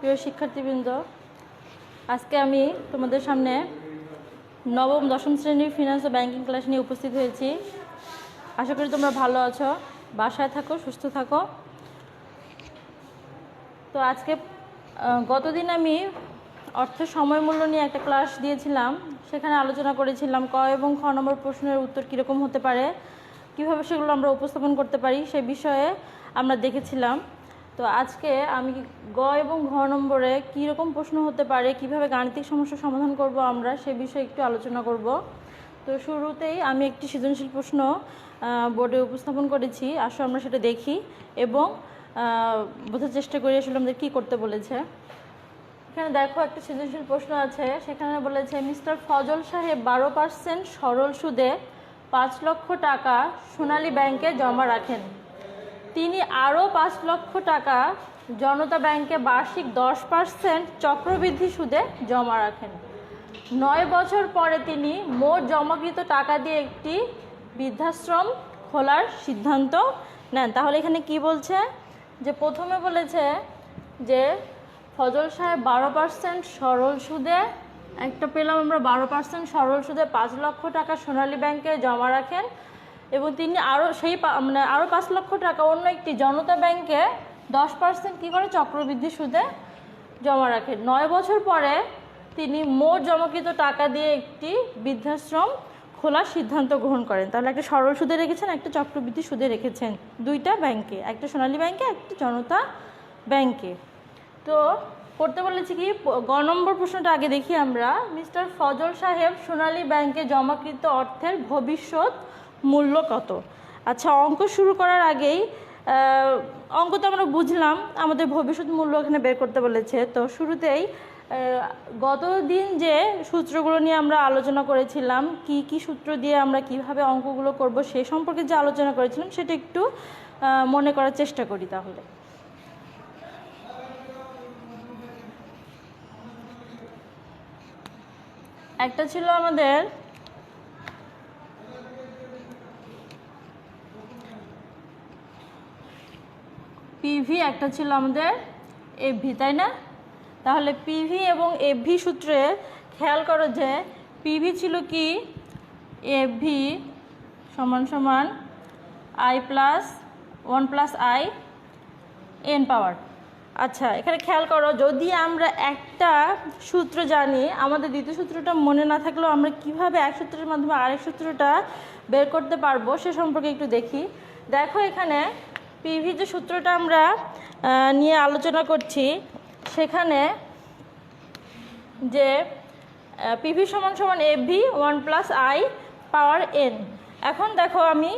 প্রিয় শিক্ষার্থীবৃন্দ, আজকে আমি তোমাদের সামনে নবম দশম শ্রেণীর ফিনান্স ও ব্যাংকিং ক্লাস নিয়ে উপস্থিত হয়েছি। আশা করি তোমরা ভালো আছো, বাসায় থাকো, সুস্থ থাকো। তো আজকে গতদিন আমি অর্থের সময় মূল্য নিয়ে একটা ক্লাস দিয়েছিলাম। সেখানে আলোচনা করেছিলাম ক এবং খ নম্বর প্রশ্নের উত্তর কীরকম হতে পারে, কীভাবে সেগুলো আমরা উপস্থাপন করতে পারি সে বিষয়ে আমরা দেখেছিলাম। তো আজকে আমি গ এবং ঘ নম্বরে কীরকম প্রশ্ন হতে পারে, কিভাবে গাণিতিক সমস্যার সমাধান করব আমরা সে বিষয়ে একটু আলোচনা করব। তো শুরুতেই আমি একটি সৃজনশীল প্রশ্ন বোর্ডে উপস্থাপন করেছি। আসলে আমরা সেটা দেখি এবং বোঝার চেষ্টা করি আসলে আমাদের কী করতে বলেছে। এখানে দেখো একটা সৃজনশীল প্রশ্ন আছে, সেখানে বলেছে মিস্টার ফজল সাহেব 12% সরল সুদে 5 লক্ষ টাকা সোনালী ব্যাংকে জমা রাখেন। তিনি আরও 5 লক্ষ টাকা জনতা ব্যাংকে বার্ষিক 10% চক্রবৃদ্ধি সুদে জমা রাখেন। 9 বছর পরে তিনি মোট জমাকৃত টাকা দিয়ে একটি বৃদ্ধাশ্রম খোলার সিদ্ধান্ত নেন। তাহলে এখানে কি বলছে যে প্রথমে বলেছে যে ফজল সাহেব 12% সরল সুদে, একটা পেলাম আমরা 12% সরল সুদে 5 লক্ষ টাকা সোনালী ব্যাংকে জমা রাখেন এবং তিনি আরও আরও 5 লক্ষ টাকা অন্য একটি জনতা ব্যাংকে 10% কী করে চক্রবৃদ্ধি সুদে জমা রাখেন। 9 বছর পরে তিনি মোট জমাকৃত টাকা দিয়ে একটি বৃদ্ধাশ্রম খোলার সিদ্ধান্ত গ্রহণ করেন। তাহলে একটা সরল সুদে রেখেছেন, একটা চক্রবৃদ্ধি সুদে রেখেছেন, দুইটা ব্যাংকে, একটা সোনালী ব্যাংকে, একটা জনতা ব্যাংকে। তো করতে বলেছি কি, গ নম্বর প্রশ্নটা আগে দেখি আমরা। মিস্টার ফজল সাহেব সোনালী ব্যাংকে জমাকৃত অর্থের ভবিষ্যৎ মূল্য কত? আচ্ছা, অঙ্ক শুরু করার আগেই অঙ্ক তো আমরা বুঝলাম, আমাদের ভবিষ্যৎ মূল্য এখানে বের করতে বলেছে। তো শুরুতেই গতদিন যে সূত্রগুলো নিয়ে আমরা আলোচনা করেছিলাম, কি কি সূত্র দিয়ে আমরা কিভাবে অঙ্কগুলো করব সে সম্পর্কে যে আলোচনা করেছিলাম সেটা একটু মনে করার চেষ্টা করি। তাহলে একটা ছিল আমাদের পিভি, একটা ছিল আমাদের এফভি, তাই না? তাহলে পিভি এবং এফভি সূত্রে খেয়াল করো যে পিভি ছিল কি, এফভি সমান সমান i plus 1 plus i n power. আচ্ছা, এখানে খেয়াল করো, যদি আমরা একটা সূত্র জানি, আমাদের দ্বিতীয় সূত্রটা মনে না থাকলেও আমরা কিভাবে এক সূত্রের মাধ্যমে আরেক সূত্রটা বের করতে পারবো সে সম্পর্কে একটু দেখি। দেখো এখানে পিভি যে সূত্রটা আমরা নিয়ে আলোচনা করছি, সেখানে যে পিভি সমান সমান FV 1 plus I power N. এখন দেখো আমি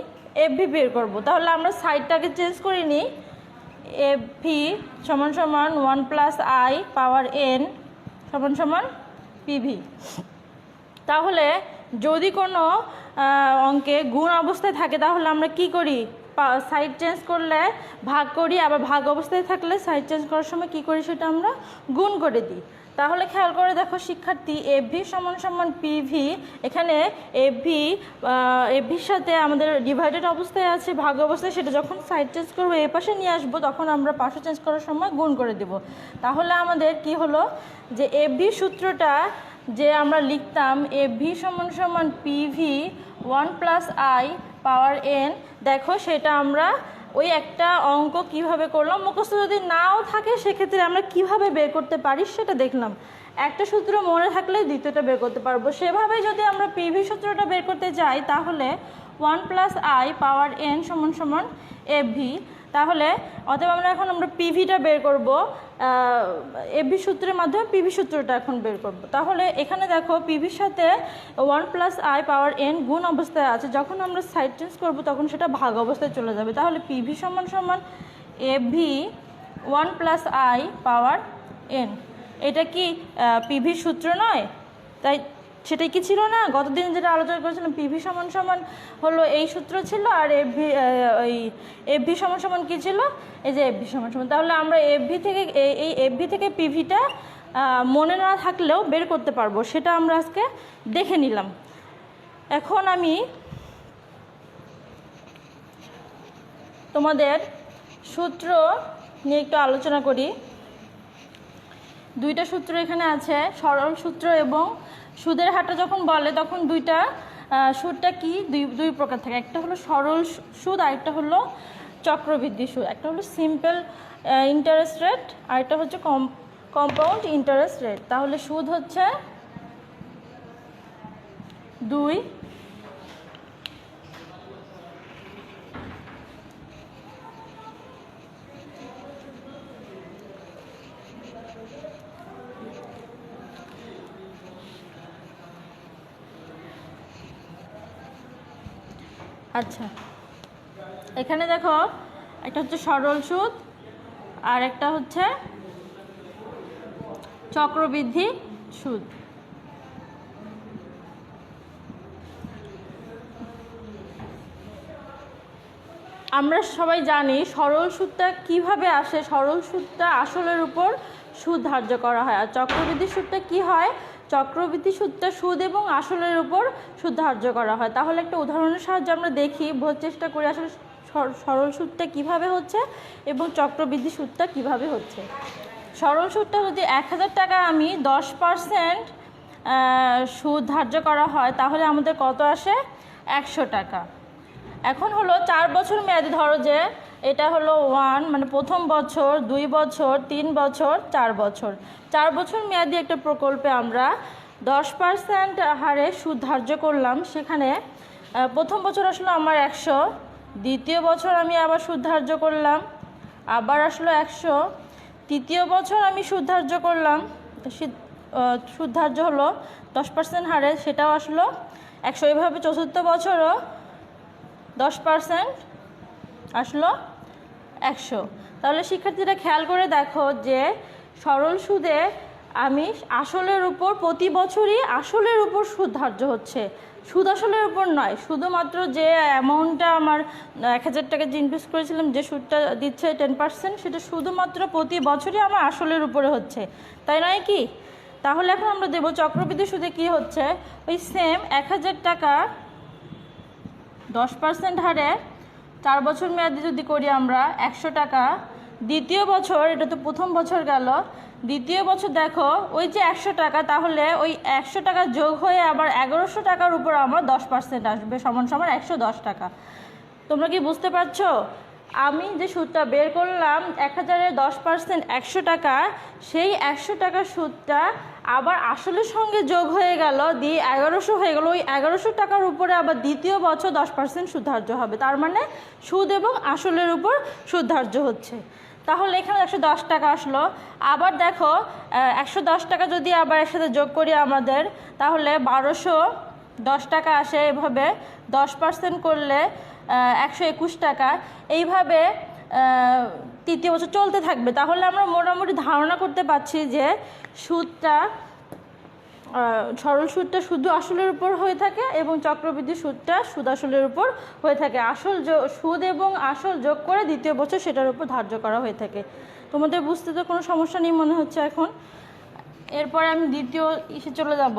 এফভি বের করব, তাহলে আমরা সাইডটাকে চেঞ্জ করে নিই। এফভি সমান সমান 1 প্লাস আই পাওয়ার এন সমান সমান পিভি। তাহলে যদি কোনো অঙ্কে গুণ অবস্থায় থাকে তাহলে আমরা কি করি, সাইড চেঞ্জ করলে ভাগ করি, আবার ভাগ অবস্থায় থাকলে সাইড চেঞ্জ করার সময় কি করি, সেটা আমরা গুণ করে দিই। তাহলে খেয়াল করে দেখো শিক্ষার্থী, এফভি সমান সমান পিভি, এখানে এফভির সাথে আমাদের ডিভাইডেড অবস্থায় আছে, ভাগ অবস্থায়, সেটা যখন সাইড চেঞ্জ করবো এ পাশে নিয়ে আসবো তখন আমরা পাশে চেঞ্জ করার সময় গুণ করে দেব। তাহলে আমাদের কি হলো যে এফভি সূত্রটা যে আমরা লিখতাম এফভি সমান সমান PV 1 plus I power N, দেখো সেটা আমরা ওই একটা অঙ্ক কিভাবে করলাম, মুখস্থ যদি নাও থাকে সেক্ষেত্রে আমরা কিভাবে বের করতে পারি সেটা দেখলাম। একটা সূত্র মনে থাকলে দ্বিতীয়টা বের করতে পারবো। সেভাবে যদি আমরা পিভি সূত্রটা বের করতে যাই তাহলে 1 প্লাস আই পাওয়ার এন সমান সমান এফভি। তাহলে অতএব আমরা পিভিটা বের করব, এফভি সূত্রের মাধ্যমে পিভি সূত্রটা এখন বের করব। তাহলে এখানে দেখো পিভির সাথে 1 প্লাস আই পাওয়ার এন গুণ অবস্থায় আছে, যখন আমরা সাইড চেঞ্জ করব তখন সেটা ভাগ অবস্থায় চলে যাবে। তাহলে পিভি সমান সমান FV 1 plus I power N, এটা কি পিভির সূত্র নয়? তাই সেটাই কি ছিল না, গতদিন যেটা আলোচনা করেছিলাম, পিভি সমান সমান হলো এই সূত্র ছিল, আর এফভি সমান সমান কী ছিল, এই যে এফভি সমান সমান। তাহলে আমরা এই এফভি থেকে পিভিটা মনে না থাকলেও বের করতে পারবো, সেটা আমরা আজকে দেখে নিলাম। এখন আমি তোমাদের সূত্র নিয়ে একটু আলোচনা করি। দুইটা সূত্র এখানে আছে, সরল সূত্র এবং সুদের হারটা যখন বলে তখন দুইটা সুদটা কি দুই প্রকার থাকে। একটা হলো সরল সুদ, আরেকটা হলো চক্রবৃদ্ধি সুদ। একটা হলো সিম্পল ইন্টারেস্ট রেট, আরেকটা হচ্ছে কম্পাউন্ড ইন্টারেস্ট রেট। তাহলে সুদ হচ্ছে 2, আচ্ছা এখানে দেখো একটা হচ্ছে সরল সুদ আর একটা হচ্ছে চক্রবৃদ্ধি সুদ। আমরা সবাই জানি সরল সুদটা কিভাবে আসে। সরল সুদটা আসলের উপর সুদ ধার্য করা হয়। আর চক্রবৃদ্ধি সুদটা কি হয়? চক্রবৃদ্ধি সুদটা সুদ এবং আসলের উপর সুদ ধার্য করা হয়। তাহলে একটা উদাহরণের সাহায্যে আমরা দেখি, বোঝার চেষ্টা করি আসলে সরল সুদটা কিভাবে হচ্ছে এবং চক্রবৃদ্ধি সুদটা কিভাবে হচ্ছে। সরল সুদটা যদি 1000 টাকা আমি 10% সুদ ধার্য করা হয় তাহলে আমাদের কত আসে? 100 টাকা। এখন হলো 4 বছর মেয়াদি, ধরো যে এটা হলো 1 মানে প্রথম বছর, 2 বছর, 3 বছর, 4 বছর। 4 বছর মেয়াদি একটা প্রকল্পে আমরা 10% হারে সুদ ধার্য করলাম। সেখানে প্রথম বছর আসলো আমার 100, দ্বিতীয় বছর আমি আবার সুদ ধার্য করলাম, আবার আসলো 100, তৃতীয় বছর আমি সুদ ধার্য করলাম, সুদ ধার্য হলো 10% হারে, সেটাও আসলো 100। এভাবে চতুর্থ বছরও 10% আসলো 100। তাহলে শিক্ষার্থীরা খেয়াল করে দেখো যে সরল সুদে আমি আসলের উপর প্রতি বছরই আসলের উপর সুদ ধার্য হচ্ছে, সুদ আসলের উপর নয়। শুধুমাত্র যে অ্যামাউন্টটা আমার 1000 টাকা যে ইনভেস্ট করেছিলাম, যে সুদটা দিচ্ছে 10%, সেটা শুধুমাত্র প্রতি বছরই আমার আসলের উপরে হচ্ছে, তাই নয় কি? তাহলে এখন আমরা দেব চক্রবৃদ্ধি সুদে কি হচ্ছে। ওই সেম 1000 টাকা 10% হারে 4 বছর মেয়াদি যদি করি আমরা 100 টাকা, দ্বিতীয় বছর, এটা তো প্রথম বছর গেল, দ্বিতীয় বছর দেখো ওই যে 100 টাকা, তাহলে ওই 100 টাকা যোগ হয়ে আবার 1100 টাকার উপর আমার 10% আসবে, সমান সমান 110 টাকা। তোমরা কি বুঝতে পারছো? আমি যে সুদটা বের করলাম 1000-এর 10% 100 টাকা, সেই 100 টাকার সুদটা আবার আসলের সঙ্গে যোগ হয়ে গেল, দিয়ে 1100 হয়ে গেল। ওই 1100 টাকার উপরে আবার দ্বিতীয় বছর 10% সুদ ধার্য হবে। তার মানে সুদ এবং আসলের উপর সুদ ধার্য হচ্ছে। তাহলে এখানে 110 টাকা আসলো। আবার দেখো 110 টাকা যদি আবার একসাথে যোগ করি আমাদের, তাহলে 1210 টাকা আসে। এভাবে 10% করলে 121 টাকা। এইভাবে তৃতীয় বছর চলতে থাকবে। তাহলে আমরা মোটামুটি ধারণা করতে পারছি যে সুদটা, সরল সুদটা শুধু আসলের উপর হয়ে থাকে এবং চক্রবৃদ্ধি সুদটা সুদ আসলের উপর হয়ে থাকে। আসল সুদ এবং আসল যোগ করে দ্বিতীয় বছর সেটার উপর ধার্য করা হয়ে থাকে। তোমাদের বুঝতে তো কোনো সমস্যা নেই মনে হচ্ছে এখন। এরপরে আমি দ্বিতীয় ইসে চলে যাব।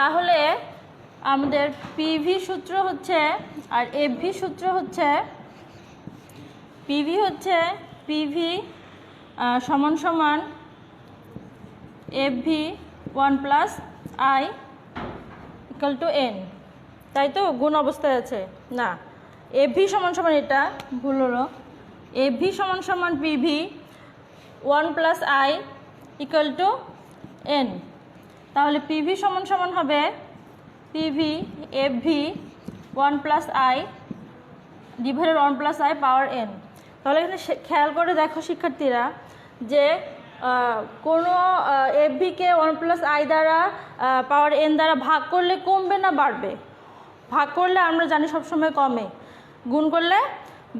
তাহলে আমাদের পিভি সূত্র হচ্ছে আর এফভি সূত্র হচ্ছে, পিভি হচ্ছে পিভি সমান সমান এফভি 1+i = n, তাই তো? গুণ অবস্থায় আছে না, এফভি সমান সমান, এটা ভুল হলো, এফভি সমান সমান পিভি 1+i = n। তাহলে পিভি সমান সমান হবে PV FV 1+i divided 1+i পাওয়ার n। তাহলে এখানে খেয়াল করে দেখো শিক্ষার্থীরা যে কোনো এফভিকে 1+i দ্বারা পাওয়ার n দ্বারা ভাগ করলে কমবে না বাড়বে? ভাগ করলে আমরা জানি সবসময় কমে, গুণ করলে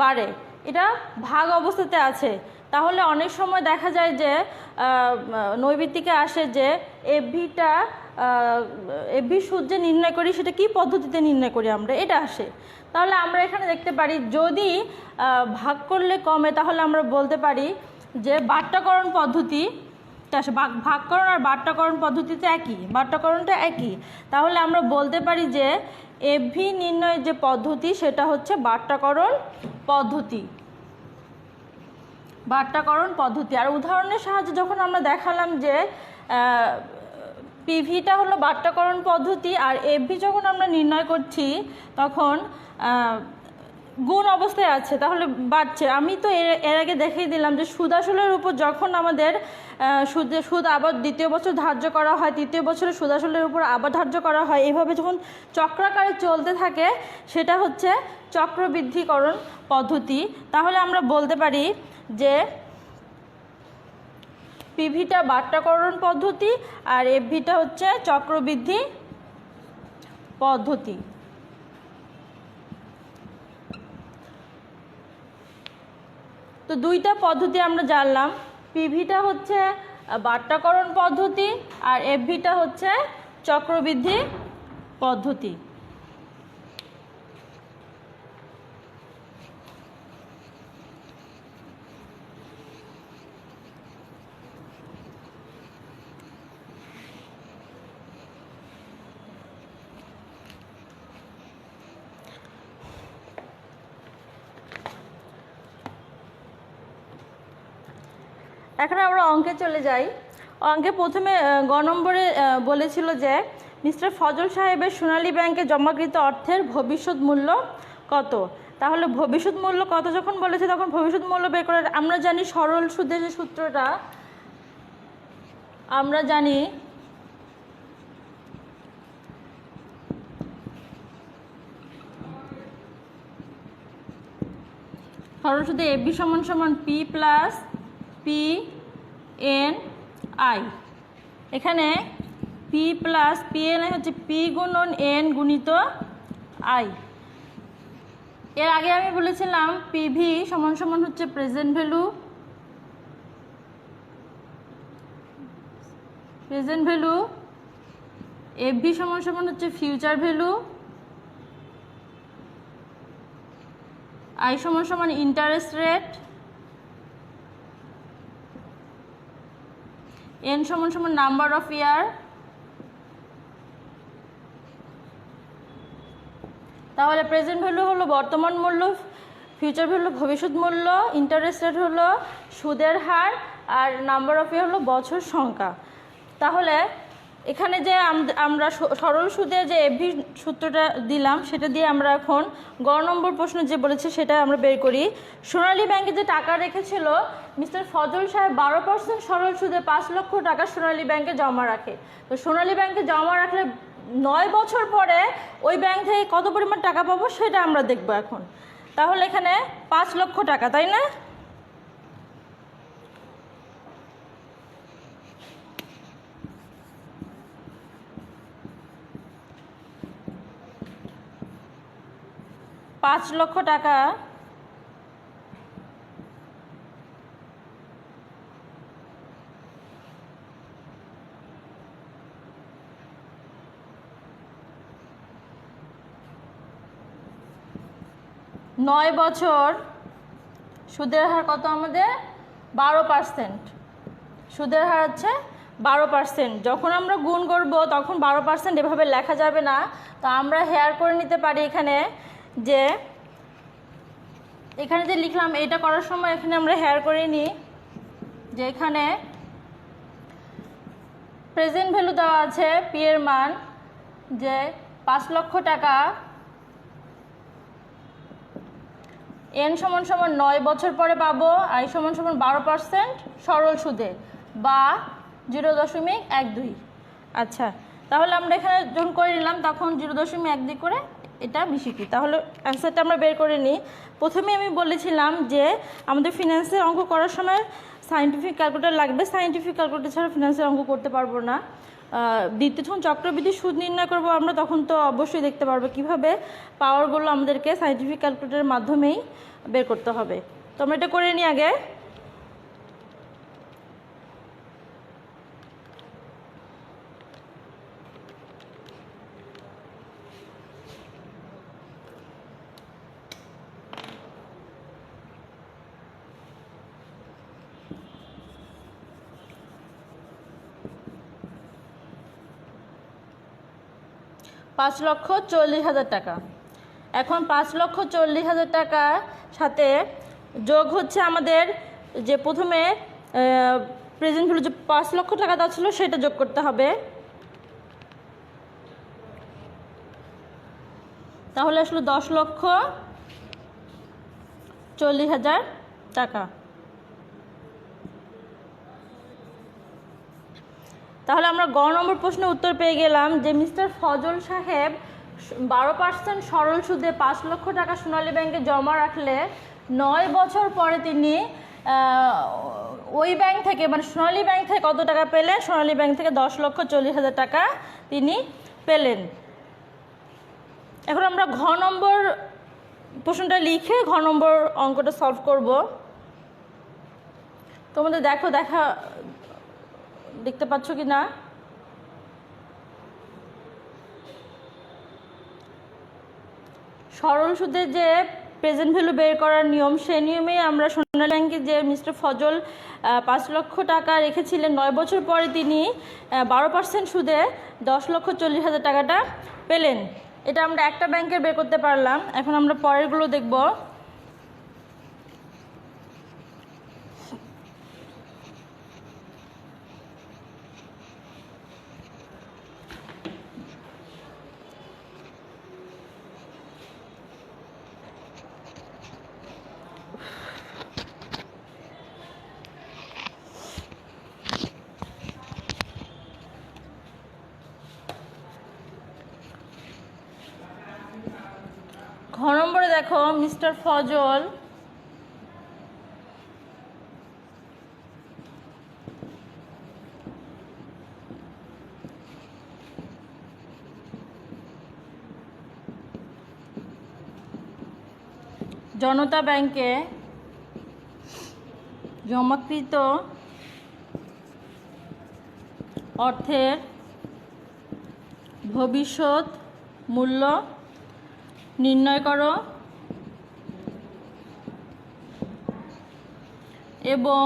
বাড়ে। এটা ভাগ অবস্থাতে আছে। তাহলে অনেক সময় দেখা যায় যে নৈবিত্তিকে আসে যে এফভিটা এফভি সুদ যে নির্ণয় করি সেটা কি পদ্ধতিতে নির্ণয় করি আমরা, এটা আসে। তাহলে আমরা এখানে দেখতে পারি যদি ভাগ করলে কমে তাহলে আমরা বলতে পারি যে বাট্টাকরণ পদ্ধতি ভাগকরণ আর বাট্টাকরণ পদ্ধতিতে একই, বাট্টাকরণটা একই। তাহলে আমরা বলতে পারি যে এফভি নির্ণয়ের যে পদ্ধতি সেটা হচ্ছে বাট্টাকরণ পদ্ধতি, বাট্টাকরণ পদ্ধতি। আর উদাহরণের সাহায্যে যখন আমরা দেখালাম যে পিভিটা হলো বাট্টাকরণ পদ্ধতি আর এফভি যখন আমরা নির্ণয় করছি তখন গুণ অবস্থায় আছে তাহলে বাড়ছে। আমি তো এর আগে দেখিয়ে দিলাম যে সুদ আসলের উপর যখন আমাদের সুদ আবার দ্বিতীয় বছর ধার্য করা হয়, তৃতীয় বছরে সুদ আসলের উপর আবার ধার্য করা হয়, এইভাবে যখন চক্রাকারে চলতে থাকে সেটা হচ্ছে চক্রবৃদ্ধিকরণ পদ্ধতি। তাহলে আমরা বলতে পারি যে পিভিটা বাট্টাকরণ পদ্ধতি আর এফভিটা হচ্ছে চক্রবৃদ্ধি পদ্ধতি। তো দুইটা পদ্ধতি আমরা জানলাম, পিভিটা হচ্ছে বাট্টাকরণ পদ্ধতি আর এফভিটা হচ্ছে চক্রবৃদ্ধি পদ্ধতি। এখন আমরা অঙ্কে চলে যাই। অঙ্কে প্রথমে গ নম্বরে বলেছিল যে মিস্টার ফজল সাহেবের সোনালী ব্যাংকে জমাকৃত অর্থের ভবিষ্যৎ মূল্য কত। তাহলে ভবিষ্যৎ মূল্য কত যখন বলেছে তখন ভবিষ্যৎ মূল্য বের করে আমরা জানি সরল সুদের যে সূত্রটা আমরা জানি সরল সুদে এফবি সমান সমান p plus p n i. এখানে p plus p n i হচ্ছে পি গুণন এন গুণিত আই। এর আগে আমি বলেছিলাম পিভি সমান সমান হচ্ছে প্রেজেন্ট ভ্যালু, এফভি সমান সমান হচ্ছে ফিউচার ভ্যালু, আই সমান সমান ইন্টারেস্ট রেট, এন সমান সমান নাম্বার অফ ইয়ার। তাহলে প্রেজেন্ট ভ্যালু হলো বর্তমান মূল্য, ফিউচার ভ্যালু ভবিষ্যৎ মূল্য, ইন্টারেস্ট রেট হলো সুদের হার আর নাম্বার অফ ইয়ার হলো বছর সংখ্যা। তাহলে এখানে যে আমরা সরল সুদের যে এফভি সূত্রটা দিলাম সেটা দিয়ে আমরা এখন গ নম্বর প্রশ্ন যে বলেছে সেটা আমরা বের করি। সোনালী ব্যাংকে যে টাকা রেখেছিল মিস্টার ফজল সাহেব 12% সরল সুদে 5 লক্ষ টাকা সোনালী ব্যাংকে জমা রাখে। তো সোনালী ব্যাংকে জমা রাখলে 9 বছর পরে ওই ব্যাংক থেকে কত পরিমাণ টাকা পাবো সেটা আমরা দেখব এখন। তাহলে এখানে 5 লক্ষ টাকা, তাই না? পাঁচ লক্ষ টাকা নয় বছর সুদের হার কত আমাদের 12%। সুদের হার হচ্ছে 12%। যখন আমরা গুণ করব তখন 12% এভাবে লেখা যাবে না, তো আমরা হেয়ার করে নিতে পারি এখানে যে লিখলাম এটা করার সময় এখানে আমরা হেয়ার করে নিই যে এখানে প্রেজেন্ট ভ্যালু দেওয়া আছে পি এর মান যে 5 লক্ষ টাকা, এন সমান সমান 9 বছর পরে পাবো, আই সমান সমান 12% সরল সুদে বা 0.12। আচ্ছা, তাহলে আমরা এখানে যখন করে নিলাম তখন 0.12 করে এটা মিশিয়ে। তাহলে অ্যান্সারটা আমরা বের করে নিই। প্রথমে আমি বলেছিলাম যে আমাদের ফিনান্সের অঙ্ক করার সময় সায়েন্টিফিক ক্যালকুলেটর লাগবে, সায়েন্টিফিক ক্যালকুলেটর ছাড়া ফিনান্সের অঙ্ক করতে পারবো না। দ্বিতীয় যখন চক্রবৃদ্ধি সুদ নির্ণয় করবো আমরা তখন তো অবশ্যই দেখতে পারবো কীভাবে পাওয়ারগুলো আমাদেরকে সায়েন্টিফিক ক্যালকুলেটরের মাধ্যমেই বের করতে হবে। তো আমরা এটা করে নিই আগে। 5,40,000 টাকা। এখন 5,40,000 টাকার সাথে যোগ হচ্ছে আমাদের যে প্রথমে প্রেজেন্ট ভ্যালু যে 5 লক্ষ টাকা দেওয়া ছিল সেটা যোগ করতে হবে। তাহলে আসলে 10,40,000 টাকা। তাহলে আমরা গ নম্বর প্রশ্নের উত্তর পেয়ে গেলাম যে মিস্টার ফজল সাহেব 12% সরল সুদে 5 লক্ষ টাকা সোনালী ব্যাংকে জমা রাখলে 9 বছর পরে তিনি ওই ব্যাংক থেকে মানে সোনালী ব্যাংক থেকে কত টাকা পেলেন? সোনালী ব্যাংক থেকে 10,40,000 টাকা তিনি পেলেন। এখন আমরা ঘ নম্বর প্রশ্নটা লিখে ঘ নম্বর অঙ্কটা সলভ করব। তোমাদের দেখতে পাচ্ছ কি না? সরল সুদে যে প্রেজেন্ট ভ্যালু বের করার নিয়ম, সেই নিয়মে আমরা সোনালী ব্যাংকে যে মিস্টার ফজল 5 লক্ষ টাকা রেখেছিলেন, 9 বছর পরে তিনি 12% সুদে 10,40,000 টাকাটা পেলেন। এটা আমরা একটা ব্যাংকের বের করতে পারলাম। এখন আমরা পরেরগুলো দেখব। ঘ নম্বরে দেখো মিস্টার ফজল জনতা ব্যাংকে জমাকৃত অর্থের ভবিষ্যৎ মূল্য নির্ণয় করো এবং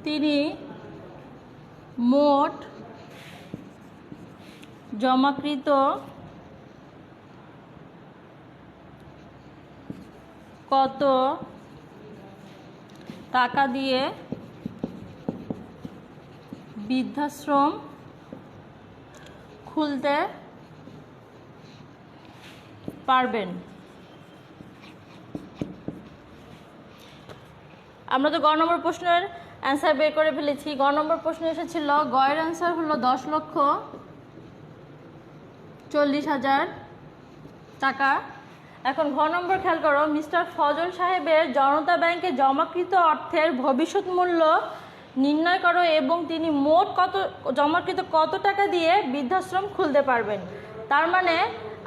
তিনি মোট জমাকৃত কত টাকা দিয়ে বৃদ্ধাশ্রম খুলতে পারবেন। আমরা তো গ নম্বর প্রশ্নের অ্যান্সার বের করে ফেলেছি। গ নম্বর প্রশ্ন এসেছিল, গয়ের অ্যান্সার হলো 10,40,000 টাকা। এখন ঘ নম্বর খেয়াল করো, মিস্টার ফজল সাহেবের জনতা ব্যাংকে জমাকৃত অর্থের ভবিষ্যৎ মূল্য নির্ণয় করো এবং তিনি মোট জমাকৃত কত টাকা দিয়ে বৃদ্ধাশ্রম খুলতে পারবেন। তার মানে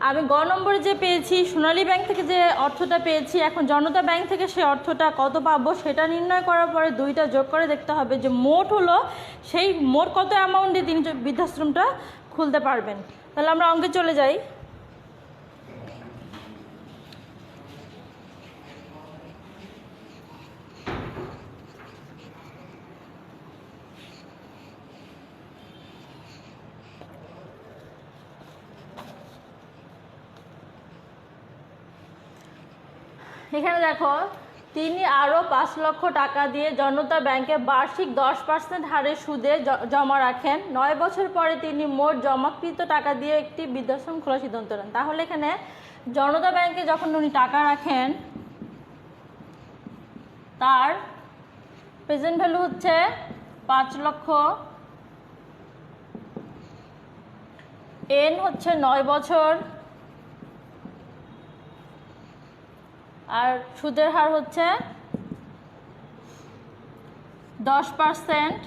আমি গ নম্বরে যে পেয়েছি সোনালী ব্যাংক থেকে যে অর্থটা পেয়েছি, এখন জনতা ব্যাংক থেকে সে অর্থটা কত পাবো সেটা নির্ণয় করার পরে দুইটা যোগ করে দেখতে হবে যে মোট হলো সেই মোট কত অ্যামাউন্টে তিনি বৃদ্ধাশ্রমটা খুলতে পারবেন। তাহলে আমরা অঙ্কে চলে যাই। এখানে দেখো তিনি আরও 5 লক্ষ টাকা দিয়ে জনতা ব্যাংকে বার্ষিক 10% হারে সুদে জমা রাখেন। 9 বছর পরে তিনি মোট জমাকৃত টাকা দিয়ে একটি বৃদ্ধাশ্রম খোলার সিদ্ধান্ত নেন। তাহলে এখানে জনতা ব্যাংকে যখন উনি টাকা রাখেন তার প্রেজেন্ট ভ্যালু হচ্ছে 5 লক্ষ, এন হচ্ছে 9 বছর, আর সুদের হার হচ্ছে 10%,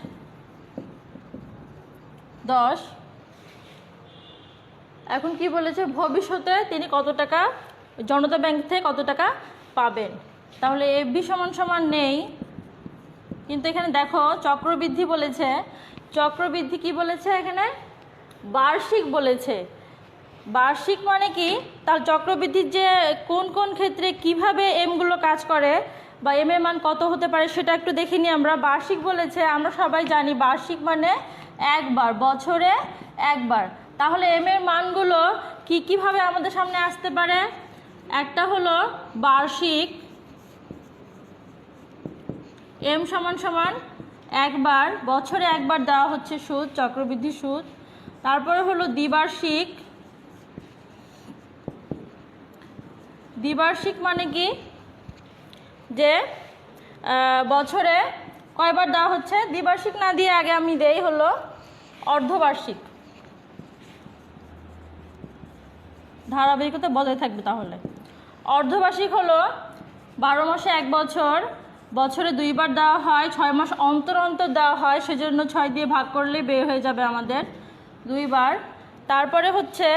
10। এখন কি বলেছে, ভবিষ্যতে তিনি কত টাকা জনতা ব্যাংক থেকে কত টাকা পাবেন। তাহলে এফবি সমান সমান নেই, কিন্তু এখানে দেখো চক্রবৃদ্ধি বলেছে। চক্রবৃদ্ধি কি বলেছে? এখানে বার্ষিক বলেছে। বার্ষিক মানে কি, তার চক্রবৃদ্ধির যে কোন কোন ক্ষেত্রে কিভাবে এমগুলো কাজ করে বা এম এর মান কত হতে পারে সেটা একটু দেখে নিই আমরা। বার্ষিক বলেছে, আমরা সবাই জানি বার্ষিক মানে একবার, বছরে একবার। তাহলে এম এর মানগুলো কিভাবে আমাদের সামনে আসতে পারে? একটা হলো বার্ষিক, এম সমান সমান একবার, বছরে একবার দেওয়া হচ্ছে সুদ, চক্রবৃদ্ধি সুদ। তারপরে হলো দ্বিবার্ষিক। দ্বিবার্ষিক মানে কি? যে বছরে কয়বার দেওয়া হচ্ছে। দ্বিবার্ষিক না দিয়ে আগে আমি দেই হলো অর্ধবার্ষিক। ধারাবাহিকতা বজায় থাকবে। তাহলে অর্ধবার্ষিক হলো 12 মাসে 1 বছর, বছরে 2 বার দেওয়া হয়, 6 মাস অন্তর অন্তর দেওয়া হয়, সেজন্য 6 দিয়ে ভাগ করলেই বের হয়ে যাবে আমাদের 2 বার। তারপরে হচ্ছে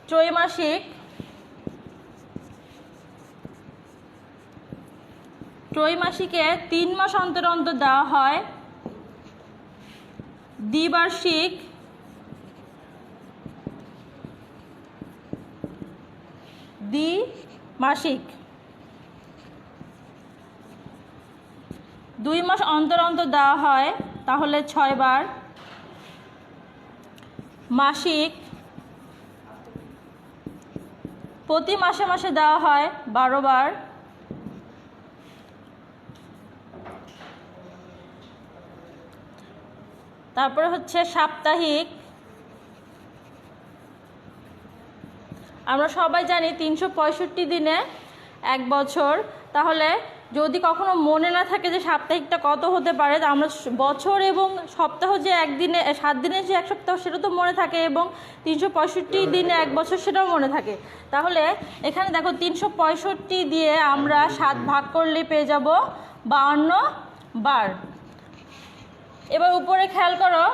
ত্রৈমাসিক। ত্রৈমাসিকে 3 মাস অন্তর অন্তর দেওয়া হয়। দ্বিবার্ষিক। দ্বিমাসিক 2 মাস অন্তর অন্তর দেওয়া হয়, তাহলে 6 বার। মাসিক প্রতি মাসে মাসে দেওয়া হয় 12 বার। তারপরে হচ্ছে সাপ্তাহিক। আমরা সবাই জানি 365 দিনে 1 বছর। তাহলে যদি কখনো মনে না থাকে যে সাপ্তাহিকটা কত হতে পারে, তা আমরা বছর এবং সপ্তাহ যে 1 দিনে 7 দিনে যে 1 সপ্তাহ সেটা তো মনে থাকে, এবং 365 দিনে 1 বছর সেটাও মনে থাকে। তাহলে এখানে দেখো 365 দিয়ে আমরা 7 ভাগ করলে পেয়ে যাব 52 বার। এবার উপরে খেয়াল করো,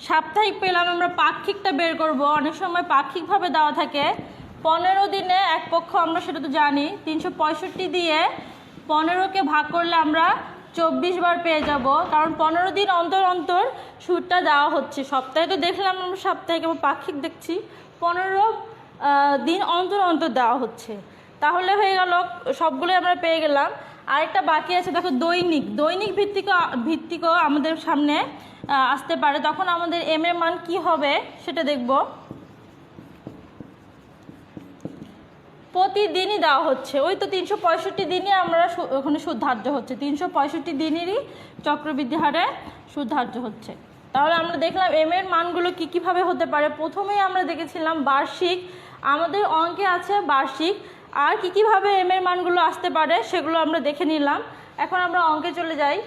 সাপ্তাহিক পেলাম, আমরা পাক্ষিকটা বের করব। অনেক সময় পাক্ষিকভাবে দেওয়া থাকে 15 দিনে 1 পক্ষ, আমরা সেটা তো জানি। 365 দিয়ে 15কে ভাগ করলে আমরা 24 বার পেয়ে যাব, কারণ 15 দিন অন্তর অন্তর সুদটা দেওয়া হচ্ছে। সপ্তাহে তো দেখলাম আমরা সাপ্তাহিক এবং পাক্ষিক দেখছি, 15 দিন অন্তর অন্তর দেওয়া হচ্ছে। তাহলে হয়ে গেল, সবগুলোই আমরা পেয়ে গেলাম। আরেকটা বাকি আছে, দেখো দৈনিক। দৈনিক ভিত্তিকও আমাদের সামনে আসতে পারে, তখন আমাদের এম এর মান কি হবে সেটা দেখব। প্রতিদিনই দেওয়া হচ্ছে, ওই তো 365 দিনই আমরা ওখানে সুদ ধার্য হচ্ছে, 365 দিনেরই চক্রবৃদ্ধি হারে সুদ ধার্য হচ্ছে। তাহলে আমরা দেখলাম এম এর মানগুলো কিভাবে হতে পারে। প্রথমেই আমরা দেখেছিলাম বার্ষিক, আমাদের অঙ্কে আছে বার্ষিক। আর কিভাবে এম এর মানগুলো আসতে পারে সেগুলো আমরা দেখে নিলাম। এখন আমরা অঙ্কে চলে যাই।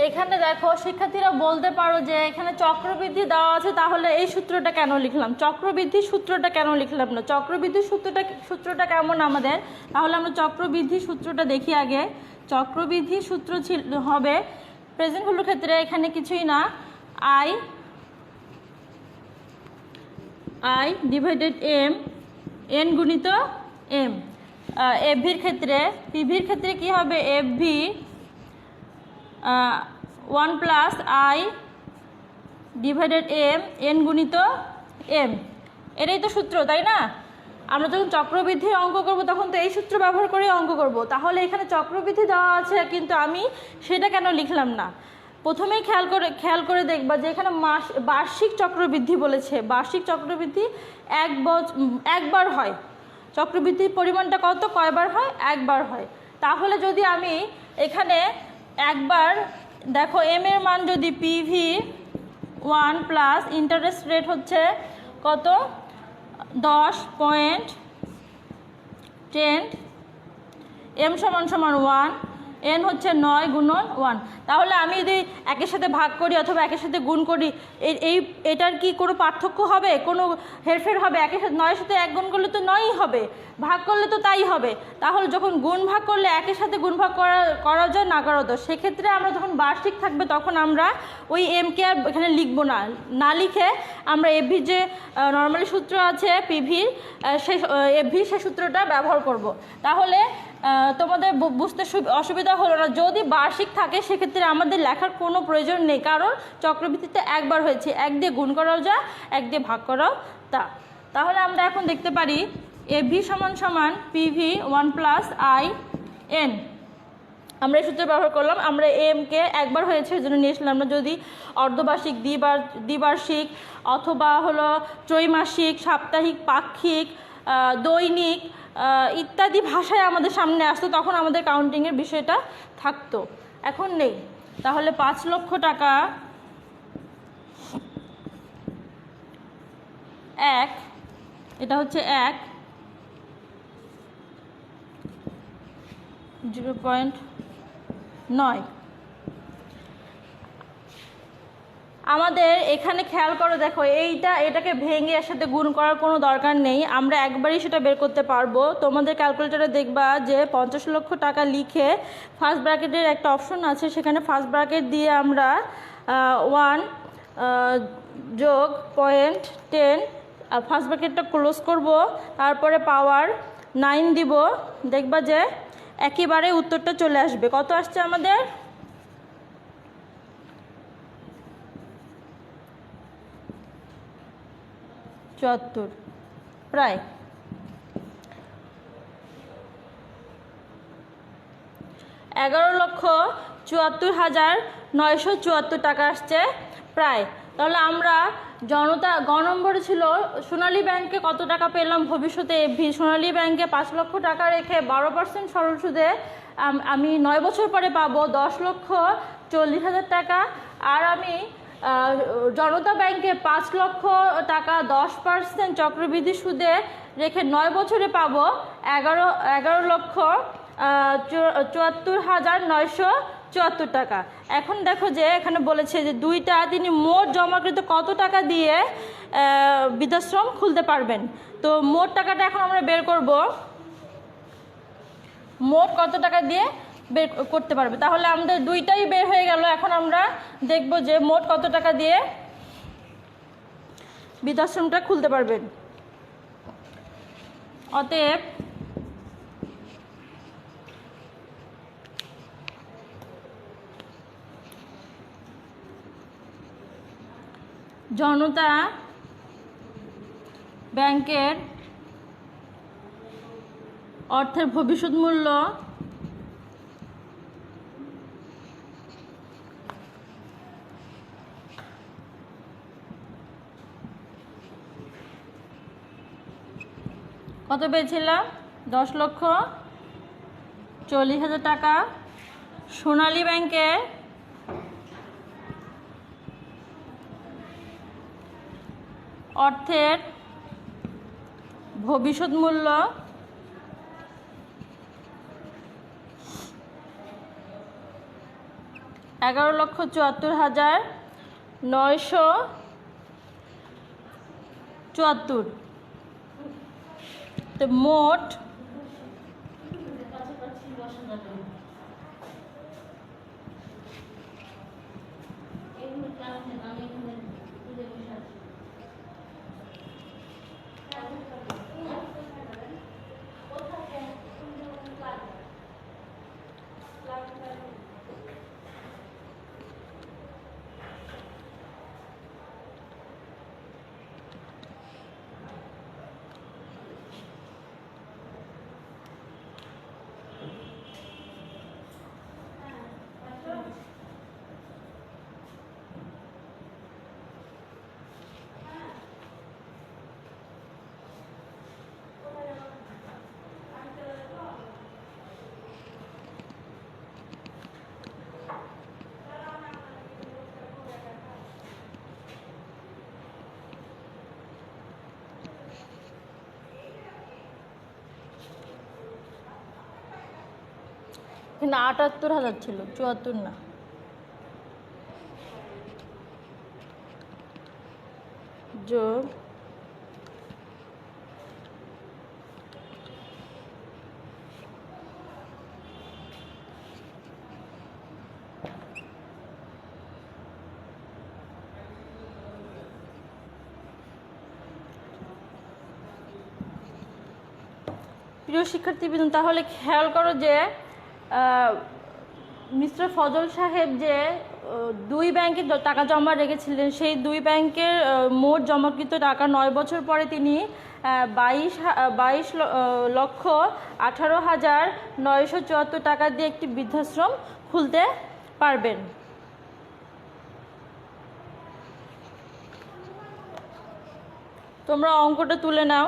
এখানে দেখো শিক্ষার্থীরা বলতে পারো যে এখানে চক্রবৃদ্ধি দেওয়া আছে, তাহলে এই সূত্রটা কেন লিখলাম, চক্রবৃদ্ধির সূত্রটা কেন লিখলাম না। চক্রবৃদ্ধির সূত্রটা কেমন আমাদের, তাহলে আমরা চক্রবৃদ্ধি সূত্রটা দেখি আগে। চক্রবৃদ্ধি সূত্র হবে প্রেজেন্ট ভ্যালুর ক্ষেত্রে এখানে কিছুই না, আই ডিভাইডেড এম, এন গুণিত এম। এফভির ক্ষেত্রে, পিভির ক্ষেত্রে কি হবে, F V 1 plus I divided M, N গুণিত এম। এটাই তো সূত্র, তাই না? আমরা যখন চক্রবৃদ্ধির অঙ্ক করব তখন তো এই সূত্র ব্যবহার করে অঙ্ক করব। তাহলে এখানে চক্রবৃদ্ধি দেওয়া আছে, কিন্তু আমি সেটা কেন লিখলাম না। প্রথমেই খেয়াল করে দেখবা যে এখানে বার্ষিক চক্রবৃদ্ধি বলেছে। বার্ষিক চক্রবৃদ্ধি একবার হয়। চক্রবৃদ্ধির পরিমাণটা কয়বার হয়? একবার হয়। তাহলে যদি আমি এখানে একবার, দেখো এম এর মান যদি পিভি 1 প্লাস ইন্টারেস্ট রেট হচ্ছে কত, 10.10, এম সমান সমান 1, n হচ্ছে 9 গুণন 1। তাহলে আমি যদি একের সাথে ভাগ করি অথবা একের সাথে গুণ করি এটার কি কোনো পার্থক্য হবে, কোনো হেরফের হবে? একের সাথে 9-এর সাথে 1 গুণ করলে তো 9ই হবে, ভাগ করলে তো তাই হবে। তাহলে যখন গুণ ভাগ করলে একের সাথে গুণ ভাগ করা যায় না করা যায়, সেক্ষেত্রে আমরা যখন বার্ষিক থাকবে তখন আমরা ওই এমকে আর এখানে লিখবো না লিখে আমরা এফভির যে নর্মালি সূত্র আছে পিভির সেই এফভির সেই সূত্রটা ব্যবহার করব। তাহলে তোমাদের বুঝতে অসুবিধা হলো না। যদি বার্ষিক থাকে সেক্ষেত্রে আমাদের লেখার কোনো প্রয়োজন নেই, কারণ চক্রবৃদ্ধিতে একবার হয়েছে, 1 দিয়ে গুণ করাও যা 1 দিয়ে ভাগ করাও তা। তাহলে আমরা এখন দেখতে পারি এভি সমান সমান পিভি 1 প্লাস আই এন। আমরা এই সূত্র ব্যবহার করলাম। আমরা এমকে একবার হয়েছে ওই জন্য নিয়েছিলাম। আমরা যদি অর্ধবার্ষিক, দ্বিবার্ষিক অথবা হলো ত্রৈমাসিক, সাপ্তাহিক, পাক্ষিক, দৈনিক ইত্যাদি ভাষায় আমাদের সামনে আসতো তখন আমাদের কাউন্টিংয়ের বিষয়টা থাকতো, এখন নেই। তাহলে 5 লক্ষ টাকা 1, এটা হচ্ছে 1, 0.9। আমাদের এখানে খেয়াল করে দেখো, এটাকে ভেঙে এর সাথে গুণ করার কোনো দরকার নেই, আমরা একবারই সেটা বের করতে পারবো। তোমাদের ক্যালকুলেটরে দেখবা যে 50 লক্ষ টাকা লিখে ফার্স্ট ব্র্যাকেটের একটা অপশন আছে, সেখানে ফার্স্ট ব্র্যাকেট দিয়ে আমরা 1 যোগ 0.10 ফার্স্ট ব্র্যাকেটটা ক্লোজ করব, তারপরে পাওয়ার 9 দিব, দেখবা যে একেবারে উত্তরটা চলে আসবে। কত আসছে আমাদের? 74, প্রায় 11,74,974 টাকা আসছে প্রায়। তাহলে আমরা গ নম্বরে ছিল সোনালী ব্যাংকে কত টাকা পেলাম ভবিষ্যতে এফভি। সোনালী ব্যাংকে 5 লক্ষ টাকা রেখে 12% সরল সুদে আমি 9 বছর পরে পাবো 10,40,000 টাকা। আর আমি জনতা ব্যাংকে 5 লক্ষ টাকা 10% চক্রবৃদ্ধি সুদে রেখে 9 বছরে পাবো 11,74,974 টাকা। এখন দেখো যে এখানে বলেছে যে তিনি মোট জমাকৃত কত টাকা দিয়ে বৃদ্ধাশ্রম খুলতে পারবেন। তো মোট টাকাটা এখন আমরা বের করব, মোট কত টাকা দিয়ে বের করতে পারবে। তাহলে আমাদের দুইটাই বের হয়ে গেল। এখন আমরা দেখব যে মোট কত টাকা দিয়ে বৃদ্ধাশ্রমটা খুলতে পারবেন। অতএব জনতা ব্যাংকের অর্থের ভবিষ্যৎ মূল্য কত পেয়েছিলাম? 10,40,000 টাকা। সোনালী ব্যাংকে অর্থের ভবিষ্যৎ মূল্য 11,74,974। তো মোট কিন্তু ৭৮,০০০ ছিল, ৭৪ না। যোগ প্রিয় শিক্ষার্থীবৃন্দ, তাহলে খেয়াল করো যে মিস্টার ফজল সাহেব যে 2 ব্যাংকে টাকা জমা রেখেছিলেন, সেই 2 ব্যাংকের মোট জমাকৃত টাকা 9 বছর পরে তিনি 22,18,974 টাকা দিয়ে একটি বৃদ্ধাশ্রম খুলতে পারবেন। তোমরা অঙ্কটা তুলে নাও।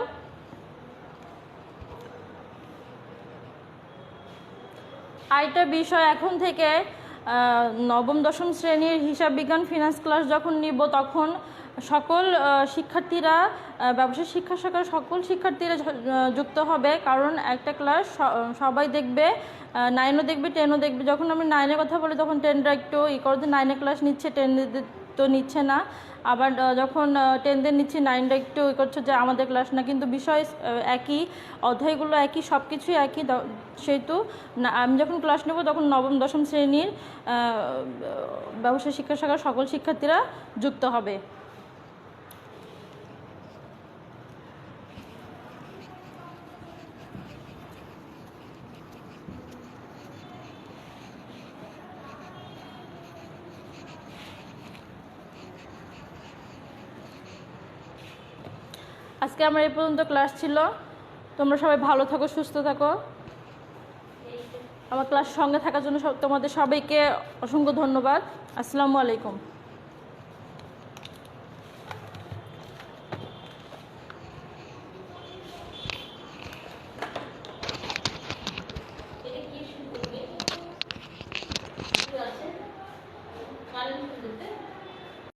আরেকটা বিষয়, এখন থেকে নবম দশম শ্রেণীর হিসাব বিজ্ঞান ফিনান্স ক্লাস যখন নিব, তখন সকল শিক্ষার্থীরা, ব্যবসায় শিক্ষা শাখার সকল শিক্ষার্থীরা যুক্ত হবে। কারণ একটা ক্লাস সবাই দেখবে, 9ও দেখবে, 10ও দেখবে। যখন আমি 9-এর কথা বলি তখন 10রা একটু করতে 9-এ ক্লাস নিচ্ছে, 10দের তো নিচ্ছে না। আবার যখন 10দের নিচ্ছি, 9রা একটু করছে যে আমাদের ক্লাস না, কিন্তু বিষয় একই, অধ্যায়গুলো একই, সব কিছুই একই। সেহেতু আমি যখন ক্লাস নেব তখন নবম দশম শ্রেণীর ব্যবসায় শিক্ষা শাখার সকল শিক্ষার্থীরা যুক্ত হবে। আজকে আমার এই পর্যন্ত ক্লাস ছিল। তোমরা সবাই ভালো থাকো, সুস্থ থাকো। আমার ক্লাস সঙ্গে থাকার জন্য তোমাদের সবাইকে অসংখ্য ধন্যবাদ। আসসালামু আলাইকুম।